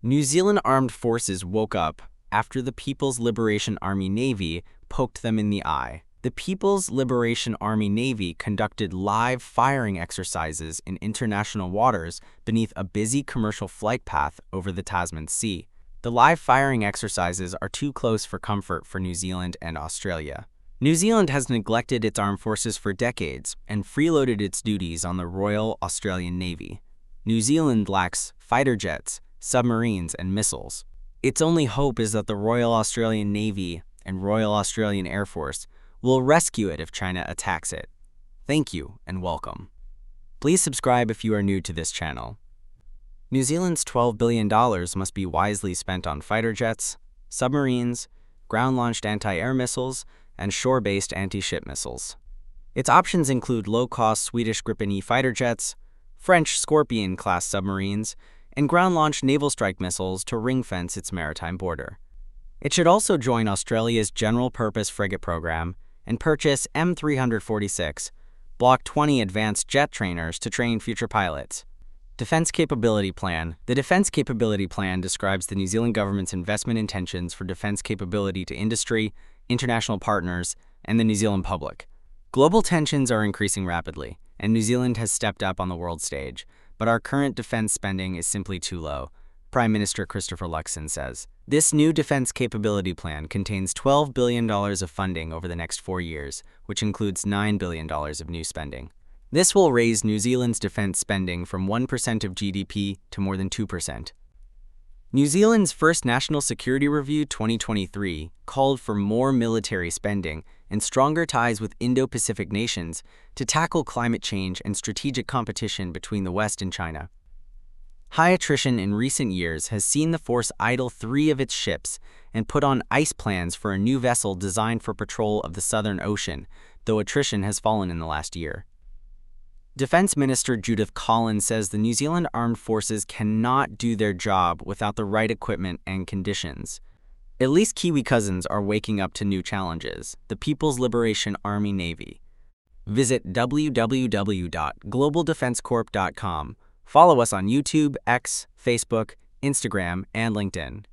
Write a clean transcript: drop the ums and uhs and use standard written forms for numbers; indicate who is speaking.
Speaker 1: New Zealand Armed Forces woke up after the People's Liberation Army Navy poked them in the eye. The People's Liberation Army Navy conducted live firing exercises in international waters beneath a busy commercial flight path over the Tasman Sea. The live firing exercises are too close for comfort for New Zealand and Australia. New Zealand has neglected its armed forces for decades and freeloaded its duties on the Royal Australian Navy. New Zealand lacks fighter jets, submarines, and missiles. Its only hope is that the Royal Australian Navy and Royal Australian Air Force will rescue it if China attacks it. Thank you and welcome. Please subscribe if you are new to this channel. New Zealand's $12 billion must be wisely spent on fighter jets, submarines, ground-launched anti-air missiles, and shore-based anti-ship missiles. Its options include low-cost Swedish Gripen E fighter jets, French Scorpion-class submarines, and ground-launched naval strike missiles to ring-fence its maritime border. It should also join Australia's general-purpose frigate program and purchase M346 Block 20 advanced jet trainers to train future pilots. Defense Capability Plan. The Defense Capability Plan describes the New Zealand government's investment intentions for defense capability to industry, international partners, and the New Zealand public. Global tensions are increasing rapidly, and New Zealand has stepped up on the world stage, but our current defense spending is simply too low, Prime Minister Christopher Luxon says. This new defense capability plan contains $12 billion of funding over the next 4 years, which includes $9 billion of new spending. This will raise New Zealand's defense spending from 1% of GDP to more than 2%. New Zealand's first National Security Review 2023 called for more military spending and stronger ties with Indo-Pacific nations to tackle climate change and strategic competition between the West and China. High attrition in recent years has seen the force idle 3 of its ships and put on ice plans for a new vessel designed for patrol of the Southern Ocean, though attrition has fallen in the last year. Defense Minister Judith Collins says the New Zealand Armed Forces cannot do their job without the right equipment and conditions. At least Kiwi cousins are waking up to new challenges. The People's Liberation Army Navy. Visit www.globaldefensecorp.com. Follow us on YouTube, X, Facebook, Instagram, and LinkedIn.